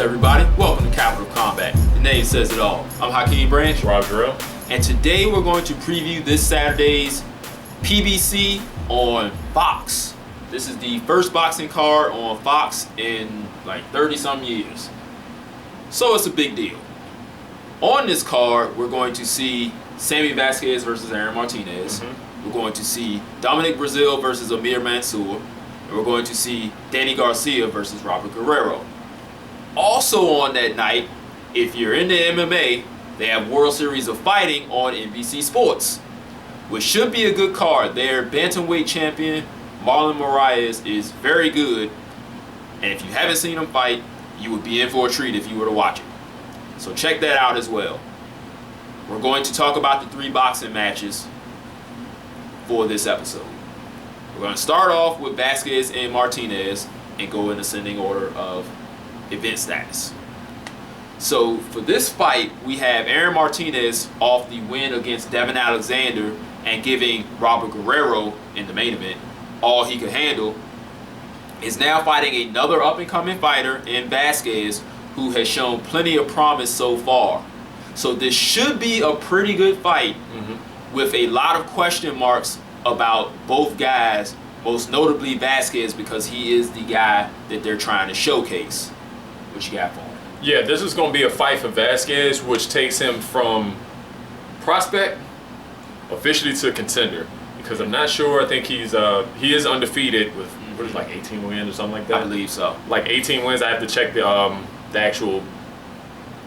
everybody? Welcome to Capital Combat. The name says it all. I'm Hakeem Branch. Rob Jarrell. And today we're going to preview this Saturday's PBC on Fox. This is the first boxing card on Fox in like 30-some years. So it's a big deal. On this card, we're going to see Sammy Vasquez versus Aaron Martinez. We're going to see Dominic Breazeale versus Amir Mansour. And we're going to see Danny Garcia versus Robert Guerrero. Also on that night, if you're into MMA, they have World Series of Fighting on NBC Sports, which should be a good card. Their bantamweight champion, Marlon Moraes, is very good. And if you haven't seen him fight, you would be in for a treat if you were to watch it. So check that out as well. We're going to talk about the 3 boxing matches for this episode. We're going to start off with Vasquez and Martinez and go in ascending order of event status. So for this fight, we have Aaron Martinez off the win against Devin Alexander and giving Robert Guerrero in the main event all he could handle. Is now fighting another up-and-coming fighter in Vasquez who has shown plenty of promise so far. So this should be a pretty good fight with a lot of question marks about both guys, most notably Vasquez because he is the guy that they're trying to showcase. What you got for him? Yeah, this is going to be a fight for Vasquez, which takes him from prospect officially to contender. Because I'm not sure. I think he is undefeated with what is it, like 18 wins or something like that. I believe so. Like 18 wins. I have to check the actual.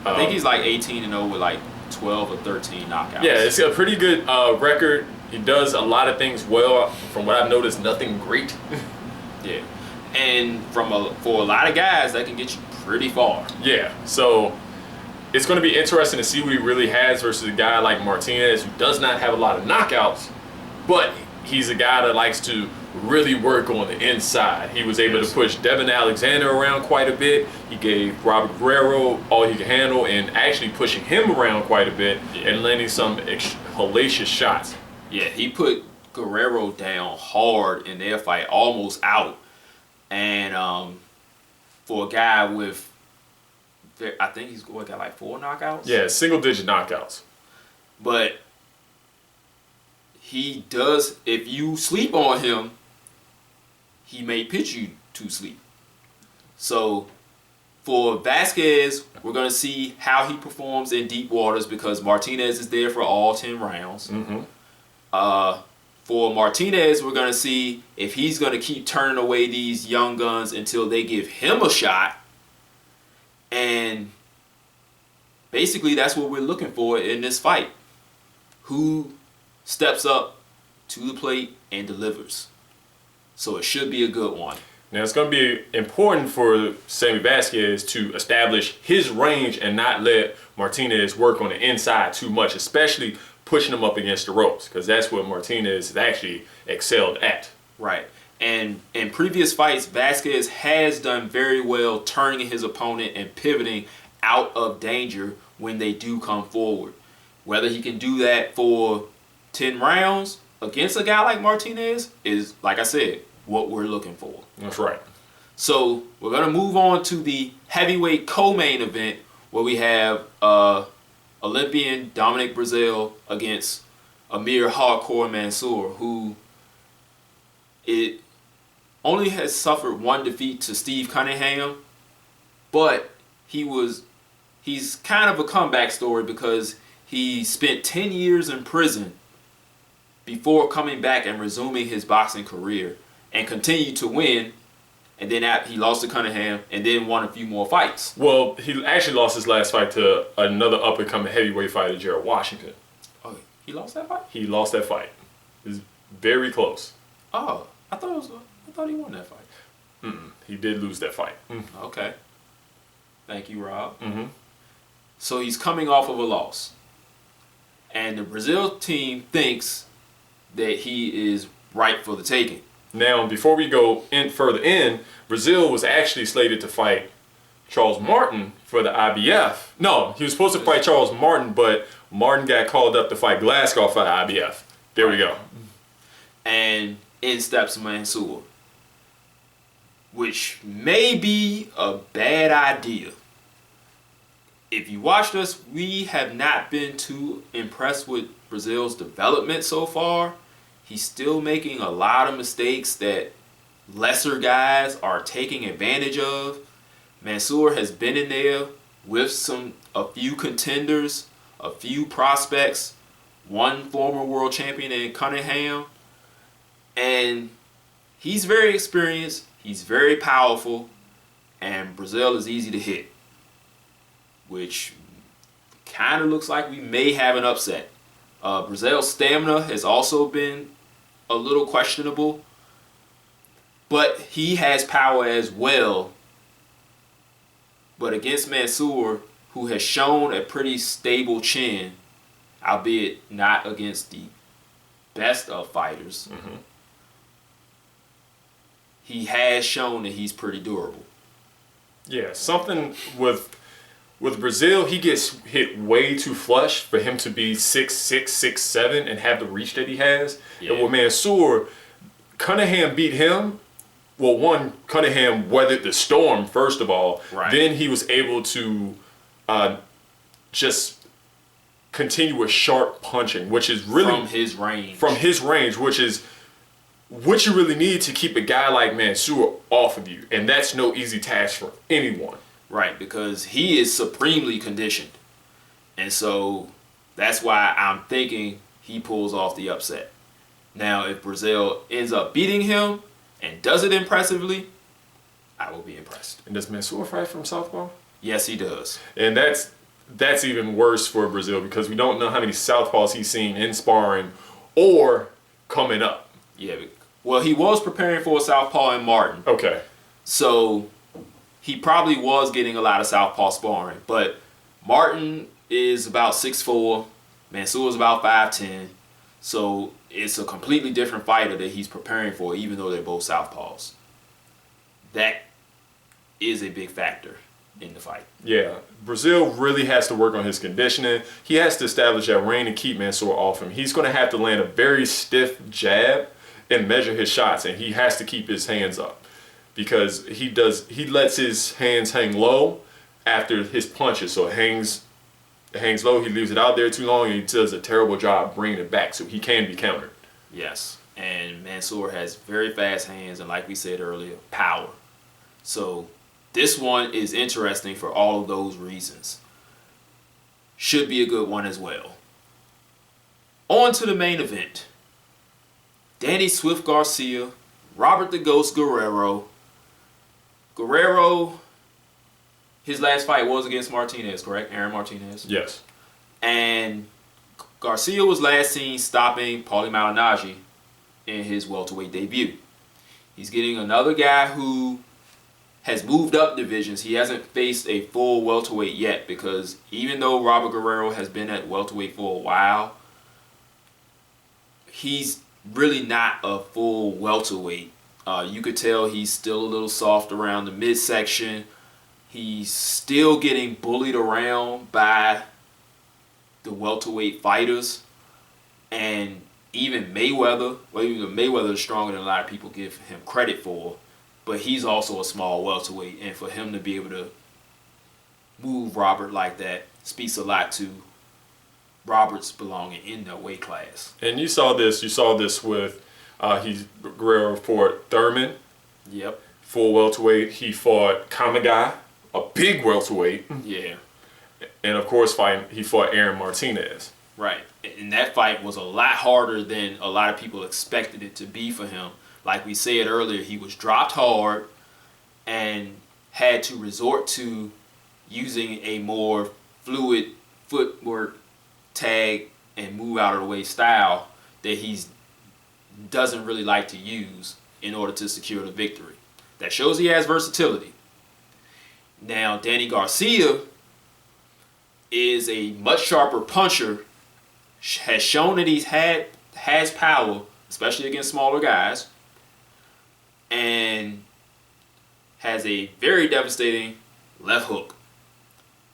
I think he's like 18-0 with like 12 or 13 knockouts. Yeah, it's a pretty good record. He does a lot of things well. From what I've noticed, nothing great. Yeah. And for a lot of guys, that can get you pretty far. Yeah, so it's going to be interesting to see what he really has versus a guy like Martinez who does not have a lot of knockouts, but he's a guy that likes to really work on the inside. He was able to push Devin Alexander around quite a bit. He gave Robert Guerrero all he could handle and actually pushing him around quite a bit and landing some hellacious shots. Yeah, he put Guerrero down hard in their fight, almost out. And for a guy with, I think he's got like 4 knockouts. Yeah, single-digit knockouts. But he does, if you sleep on him, he may pitch you to sleep. So for Vasquez, we're going to see how he performs in deep waters because Martinez is there for all 10 rounds. For Martinez, we're going to see if he's going to keep turning away these young guns until they give him a shot. And basically, that's what we're looking for in this fight. Who steps up to the plate and delivers. So it should be a good one. Now, it's going to be important for Sammy Vasquez to establish his range and not let Martinez work on the inside too much, especially pushing him up against the ropes, because that's what Martinez has actually excelled at. Right. And in previous fights, Vasquez has done very well turning his opponent and pivoting out of danger when they do come forward. Whether he can do that for 10 rounds against a guy like Martinez is, like I said, what we're looking for. That's right. So we're going to move on to the heavyweight co-main event where we have Olympian Dominic Breazeale against Amir Hardcore Mansour, who it only has suffered 1 defeat to Steve Cunningham, but he's kind of a comeback story because he spent 10 years in prison before coming back and resuming his boxing career and continued to win. And then he lost to Cunningham and then won a few more fights. Well, he actually lost his last fight to another up-and-coming heavyweight fighter, Jared Washington. Oh, he lost that fight? He lost that fight. It was very close. Oh, I thought he won that fight. He did lose that fight. Okay. Thank you, Rob. So he's coming off of a loss. And the Brazil team thinks that he is ripe for the taking. Now, before we go further in, Breazeale was actually slated to fight Charles Martin for the IBF. No, he was supposed to fight Charles Martin, but Martin got called up to fight Glasgow for the IBF. There we go. And in steps Mansour, which may be a bad idea. if you watched us, we have not been too impressed with Brazil's development so far. He's still making a lot of mistakes that lesser guys are taking advantage of. Mansour has been in there with a few contenders, a few prospects, one former world champion in Cunningham, and he's very experienced, he's very powerful, and Brazil is easy to hit, which kind of looks like we may have an upset. Brazil's stamina has also been a little questionable, but he has power as well. But against Mansour, who has shown a pretty stable chin, albeit not against the best of fighters, he has shown that he's pretty durable. Yeah, something with Brazil, he gets hit way too flush for him to be 6'6", 6'7", and have the reach that he has. Yeah. And with Mansour, Cunningham beat him. Well, one, Cunningham weathered the storm, first of all. Right. Then he was able to just continue with sharp punching, which is really... From his range. From his range, which is what you really need to keep a guy like Mansour off of you. And that's no easy task for anyone. Right, because he is supremely conditioned. And so that's why I'm thinking he pulls off the upset. Now, if Brazil ends up beating him and does it impressively, I will be impressed. And does Mansour fight from southpaw? Yes, he does. And that's even worse for Brazil because we don't know how many southpaws he's seen in sparring or coming up. Yeah, well, he was preparing for a southpaw in Martin. Okay. So he probably was getting a lot of southpaw sparring. But Martin is about 6'4", Mansour is about 5'10". So it's a completely different fighter that he's preparing for, even though they're both southpaws. That is a big factor in the fight. Yeah, Brazil really has to work on his conditioning. He has to establish that reign and keep Mansour off him. He's going to have to land a very stiff jab and measure his shots, and he has to keep his hands up because he lets his hands hang low after his punches. So it hangs low, he leaves it out there too long, and he does a terrible job bringing it back so he can be countered. Yes, and Mansour has very fast hands and, like we said earlier, power. So this one is interesting for all of those reasons. Should be a good one as well. On to the main event. Danny Swift Garcia, Robert the Ghost Guerrero. Guerrero, his last fight was against Martinez, correct? Aaron Martinez? Yes. And Garcia was last seen stopping Paulie Malignaggi in his welterweight debut. He's getting another guy who has moved up divisions. He hasn't faced a full welterweight yet because even though Robert Guerrero has been at welterweight for a while, he's really not a full welterweight. You could tell he's still a little soft around the midsection. He's still getting bullied around by the welterweight fighters. And even Mayweather, well, even Mayweather is stronger than a lot of people give him credit for. But he's also a small welterweight. And for him to be able to move Robert like that speaks a lot to Robert's belonging in that weight class. And you saw this with Guerrero fought Thurman. Yep. Full welterweight. He fought Kamagai, a big welterweight. Yeah. And of course he fought Aaron Martinez. Right. And that fight was a lot harder than a lot of people expected it to be for him. Like we said earlier, he was dropped hard and had to resort to using a more fluid footwork, tag, and move out of the way style that he doesn't really like to use in order to secure the victory. That shows he has versatility. Now, Danny Garcia is a much sharper puncher, has shown that has power, especially against smaller guys, and has a very devastating left hook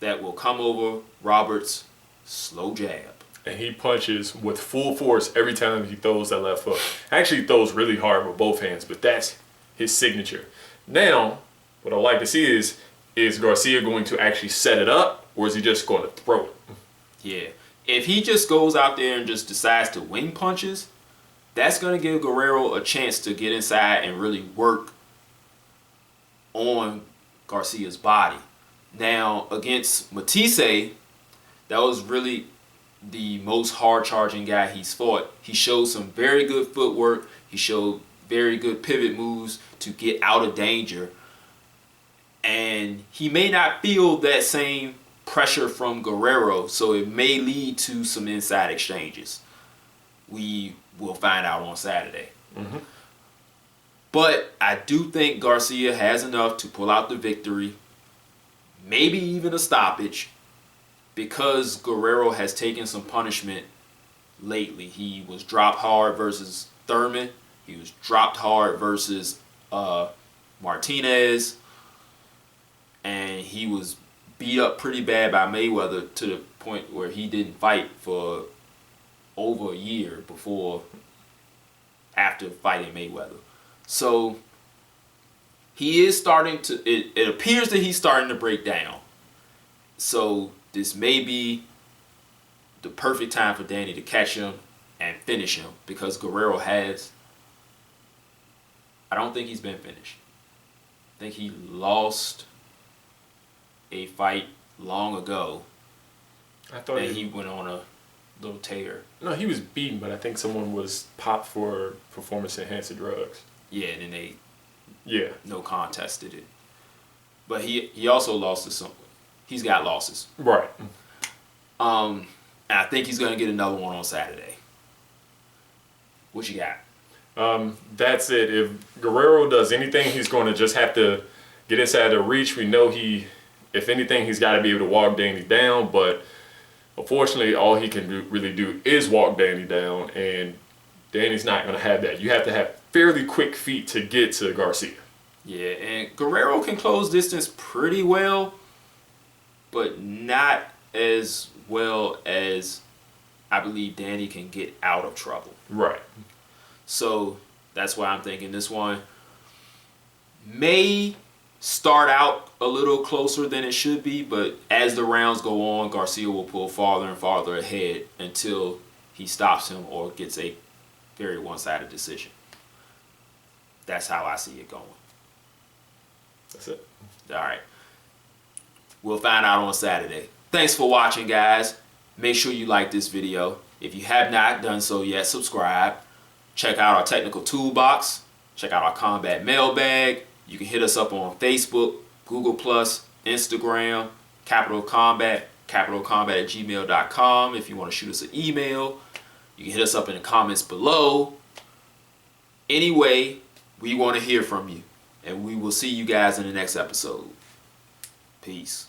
that will come over Robert's slow jab. And he punches with full force every time he throws that left hook. Actually throws really hard with both hands, but that's his signature. Now, what I'd like to see is Garcia going to actually set it up, or is he just going to throw it? Yeah. If he just goes out there and just decides to wing punches, that's going to give Guerrero a chance to get inside and really work on Garcia's body. Now, against Matisse, that was really the most hard-charging guy he's fought. He showed some very good footwork. He showed very good pivot moves to get out of danger. And he may not feel that same pressure from Guerrero, so it may lead to some inside exchanges. We will find out on Saturday. Mm-hmm. But I do think Garcia has enough to pull out the victory, maybe even a stoppage, because Guerrero has taken some punishment lately. He was dropped hard versus Thurman. He was dropped hard versus Martinez. And he was beat up pretty bad by Mayweather to the point where he didn't fight for over a year after fighting Mayweather. So he is starting to, it appears that he's starting to break down. So this may be the perfect time for Danny to catch him and finish him, because Guerrero has, I don't think he's been finished. I think he lost a fight long ago. I thought he went on a little tear. No, he was beaten, but I think someone was popped for performance-enhancing drugs. Yeah, and then they no contested it. But he also lost to someone. He's got losses. Right. And I think he's going to get another one on Saturday. What you got? That's it. If Guerrero does anything, he's going to just have to get inside the reach. We know if anything, he's got to be able to walk Danny down. But unfortunately, all he can really do is walk Danny down. And Danny's not going to have that. You have to have fairly quick feet to get to Garcia. Yeah, and Guerrero can close distance pretty well, but not as well as I believe Danny can get out of trouble. Right. So that's why I'm thinking this one may start out a little closer than it should be, but as the rounds go on, Garcia will pull farther and farther ahead until he stops him or gets a very one-sided decision. That's how I see it going. That's it. All right. We'll find out on Saturday. Thanks for watching, guys. Make sure you like this video. If you have not done so yet, subscribe. Check out our technical toolbox. Check out our combat mailbag. You can hit us up on Facebook, Google+, Instagram, Capital Combat, capitalcombat@gmail.com. If you want to shoot us an email, you can hit us up in the comments below. Anyway, we want to hear from you. And we will see you guys in the next episode. Peace.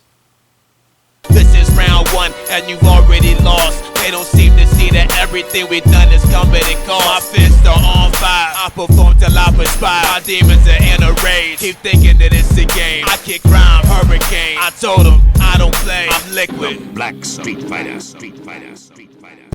This is round one, and you've already lost. They don't seem to see that everything we've done is coming and cost. My fists are on fire. I perform till I perspire. My demons are in a rage. Keep thinking that it's a game. I kick crime, hurricane. I told them I don't play. I'm liquid. Black Street Fighter.